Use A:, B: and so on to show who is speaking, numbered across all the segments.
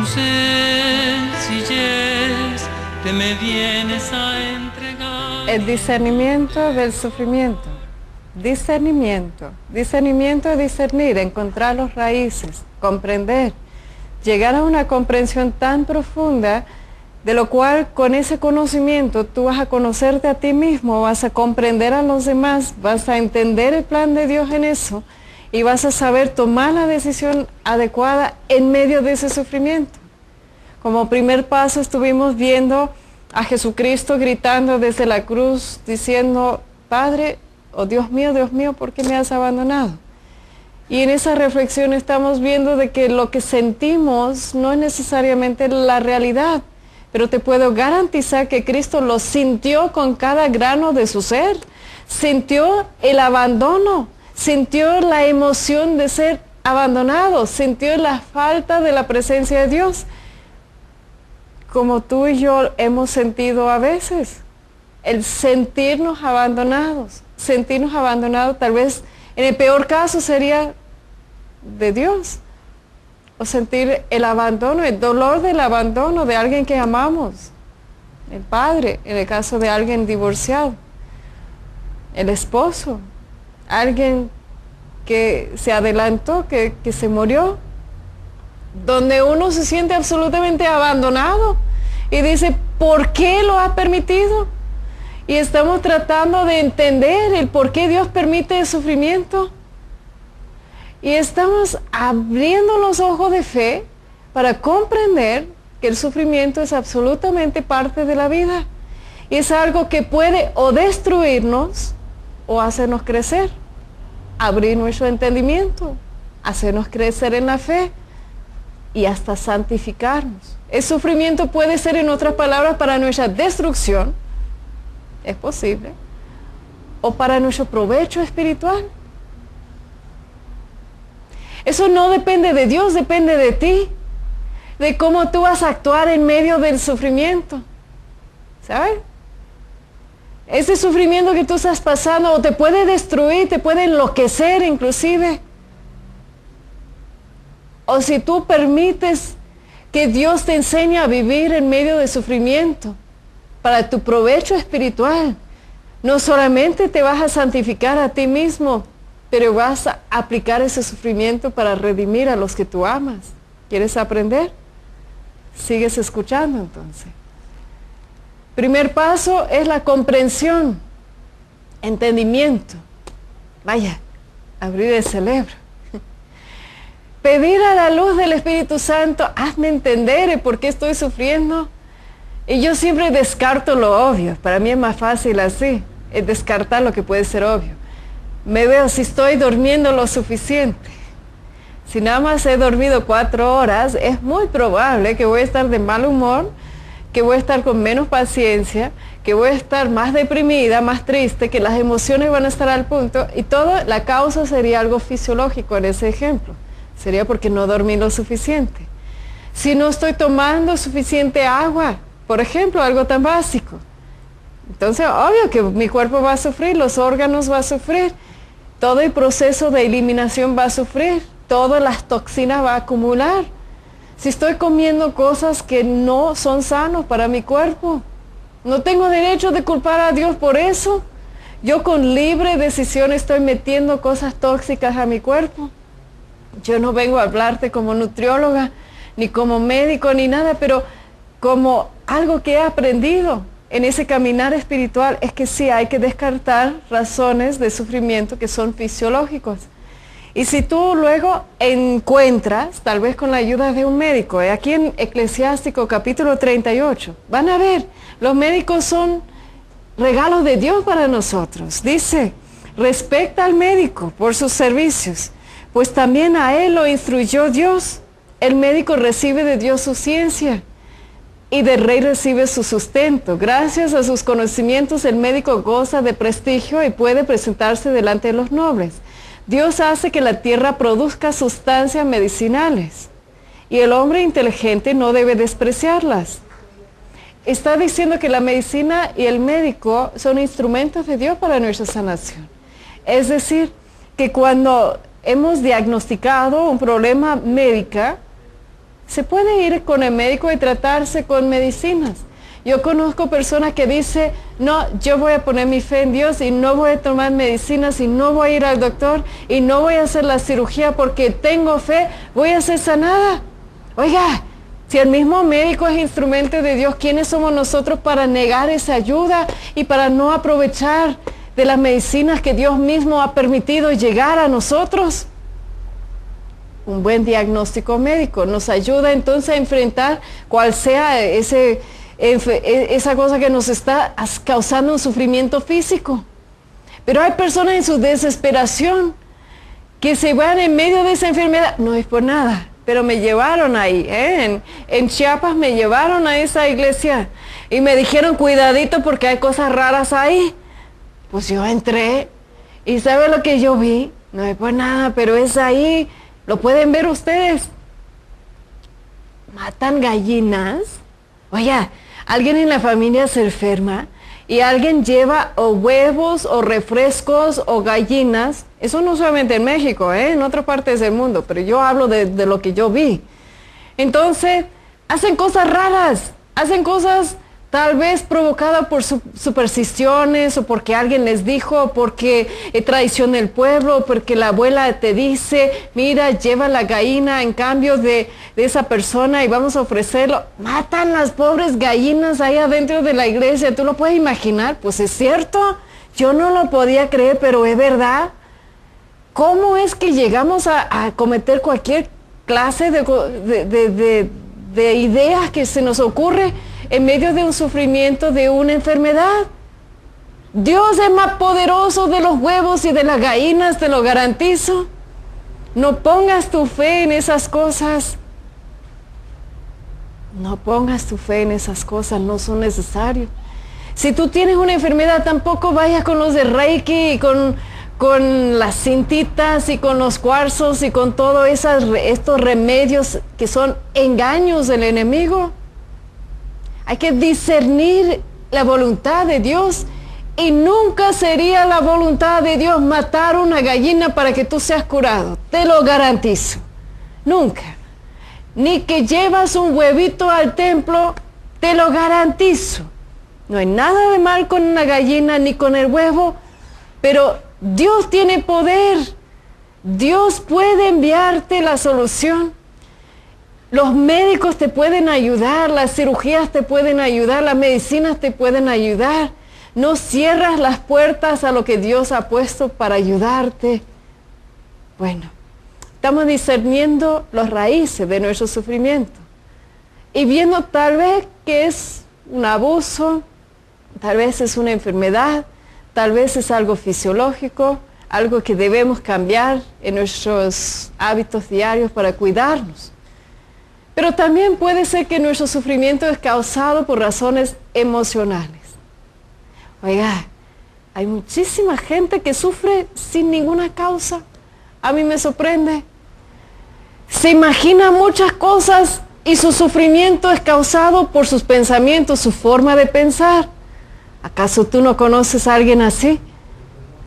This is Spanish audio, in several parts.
A: sencillez te me vienes a entregar.
B: El discernimiento del sufrimiento. Discernimiento. Discernimiento es discernir, encontrar las raíces, comprender, llegar a una comprensión tan profunda, de lo cual con ese conocimiento tú vas a conocerte a ti mismo, vas a comprender a los demás, vas a entender el plan de Dios en eso y vas a saber tomar la decisión adecuada en medio de ese sufrimiento. Como primer paso estuvimos viendo a Jesucristo gritando desde la cruz, diciendo, Padre, oh Dios mío, ¿por qué me has abandonado? Y en esa reflexión estamos viendo de que lo que sentimos no es necesariamente la realidad, pero te puedo garantizar que Cristo lo sintió con cada grano de su ser. Sintió el abandono, sintió la emoción de ser abandonado, sintió la falta de la presencia de Dios, como tú y yo hemos sentido a veces. El sentirnos abandonados tal vez en el peor caso sería de Dios. O sentir el abandono, el dolor del abandono de alguien que amamos. El padre, en el caso de alguien divorciado. El esposo, alguien que se adelantó, que se murió. Donde uno se siente absolutamente abandonado y dice, ¿por qué lo ha permitido? Y estamos tratando de entender el por qué Dios permite el sufrimiento. Y estamos abriendo los ojos de fe para comprender que el sufrimiento es absolutamente parte de la vida. Y es algo que puede o destruirnos o hacernos crecer. Abrir nuestro entendimiento, hacernos crecer en la fe y hasta santificarnos. El sufrimiento puede ser, en otras palabras, para nuestra destrucción, es posible, o para nuestro provecho espiritual. Eso no depende de Dios, depende de ti, de cómo tú vas a actuar en medio del sufrimiento, ¿sabes? Ese sufrimiento que tú estás pasando o te puede destruir, te puede enloquecer inclusive. O si tú permites que Dios te enseñe a vivir en medio del sufrimiento para tu provecho espiritual, no solamente te vas a santificar a ti mismo, pero vas a aplicar ese sufrimiento para redimir a los que tú amas. ¿Quieres aprender? Sigues escuchando entonces. Primer paso es la comprensión, entendimiento. Vaya, abrir el cerebro. Pedir a la luz del Espíritu Santo, hazme entender el por qué estoy sufriendo. Y yo siempre descarto lo obvio. Para mí es más fácil así, es descartar lo que puede ser obvio. Me veo si estoy durmiendo lo suficiente. Si nada más he dormido 4 horas, es muy probable que voy a estar de mal humor, que voy a estar con menos paciencia, que voy a estar más deprimida, más triste, que las emociones van a estar al punto, y toda la causa sería algo fisiológico en ese ejemplo. Sería porque no dormí lo suficiente. Si no estoy tomando suficiente agua, por ejemplo, algo tan básico. Entonces, obvio que mi cuerpo va a sufrir, los órganos van a sufrir, todo el proceso de eliminación va a sufrir, todas las toxinas va a acumular. Si estoy comiendo cosas que no son sanos para mi cuerpo, no tengo derecho de culpar a Dios por eso. Yo con libre decisión estoy metiendo cosas tóxicas a mi cuerpo. Yo no vengo a hablarte como nutrióloga, ni como médico, ni nada, pero como algo que he aprendido en ese caminar espiritual es que sí hay que descartar razones de sufrimiento que son fisiológicos. Y si tú luego encuentras, tal vez con la ayuda de un médico, aquí en Eclesiástico capítulo 38, van a ver, los médicos son regalos de Dios para nosotros. Dice, respecta al médico por sus servicios, pues también a él lo instruyó Dios. El médico recibe de Dios su ciencia y del rey recibe su sustento. Gracias a sus conocimientos el médico goza de prestigio y puede presentarse delante de los nobles. Dios hace que la tierra produzca sustancias medicinales y el hombre inteligente no debe despreciarlas. Está diciendo que la medicina y el médico son instrumentos de Dios para nuestra sanación. Es decir, que cuando hemos diagnosticado un problema médico, Se puede ir con el médico y tratarse con medicinas. Yo conozco personas que dicen, no, yo voy a poner mi fe en Dios y no voy a tomar medicinas y no voy a ir al doctor y no voy a hacer la cirugía porque tengo fe, voy a ser sanada. Oiga, si el mismo médico es instrumento de Dios, ¿quiénes somos nosotros para negar esa ayuda y para no aprovechar de las medicinas que Dios mismo ha permitido llegar a nosotros? Un buen diagnóstico médico nos ayuda entonces a enfrentar cual sea esa cosa que nos está causando un sufrimiento físico. Pero hay personas en su desesperación que se van en medio de esa enfermedad. No es por nada, pero me llevaron ahí, en Chiapas me llevaron a esa iglesia y me dijeron cuidadito porque hay cosas raras ahí. Pues yo entré y ¿sabe lo que yo vi? No es por nada, pero es ahí, lo pueden ver ustedes. Matan gallinas. Oiga, alguien en la familia se enferma y alguien lleva o huevos o refrescos o gallinas. Eso no solamente en México, en otras partes del mundo, pero yo hablo de lo que yo vi. Entonces, hacen cosas raras, hacen cosas tal vez provocadas por supersticiones o porque alguien les dijo, o porque es tradición del pueblo, o porque la abuela te dice, mira, lleva la gallina en cambio de esa persona y vamos a ofrecerlo. Matan las pobres gallinas ahí adentro de la iglesia. ¿Tú lo puedes imaginar? Pues es cierto, yo no lo podía creer, pero es verdad. ¿Cómo es que llegamos a cometer cualquier clase de ideas que se nos ocurre en medio de un sufrimiento, de una enfermedad? Dios es más poderoso de los huevos y de las gallinas, te lo garantizo. No pongas tu fe en esas cosas. No pongas tu fe en esas cosas, no son necesarios. Si tú tienes una enfermedad, tampoco vayas con los de Reiki y con las cintitas y con los cuarzos y con todos estos remedios que son engaños del enemigo. Hay que discernir la voluntad de Dios y nunca sería la voluntad de Dios matar una gallina para que tú seas curado. Te lo garantizo. Nunca. Ni que llevas un huevito al templo, te lo garantizo. No hay nada de mal con una gallina ni con el huevo, pero Dios tiene poder. Dios puede enviarte la solución. Los médicos te pueden ayudar, las cirugías te pueden ayudar, las medicinas te pueden ayudar. No cierras las puertas a lo que Dios ha puesto para ayudarte. Bueno, estamos discerniendo las raíces de nuestro sufrimiento y viendo tal vez que es un abuso, tal vez es una enfermedad, tal vez es algo fisiológico, algo que debemos cambiar en nuestros hábitos diarios para cuidarnos. Pero también puede ser que nuestro sufrimiento es causado por razones emocionales. Oiga, hay muchísima gente que sufre sin ninguna causa. A mí me sorprende. Se imagina muchas cosas y su sufrimiento es causado por sus pensamientos, su forma de pensar. ¿Acaso tú no conoces a alguien así?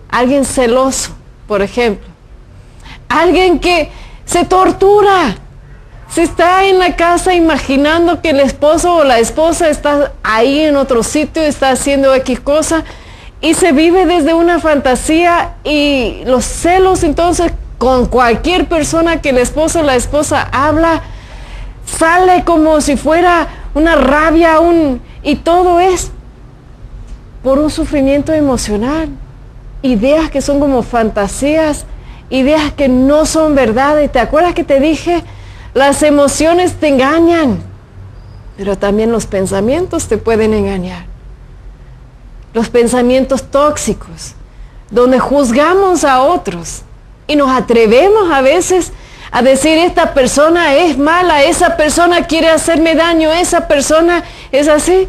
B: Alguien celoso, por ejemplo. Alguien que se tortura. Se está en la casa imaginando que el esposo o la esposa está ahí en otro sitio, está haciendo X cosa, y se vive desde una fantasía y los celos entonces con cualquier persona que el esposo o la esposa habla, sale como si fuera una rabia, y todo es por un sufrimiento emocional. Ideas que son como fantasías, ideas que no son verdad. ¿Y te acuerdas que te dije? Las emociones te engañan, pero también los pensamientos te pueden engañar. Los pensamientos tóxicos, donde juzgamos a otros y nos atrevemos a veces a decir, esta persona es mala, esa persona quiere hacerme daño, esa persona es así.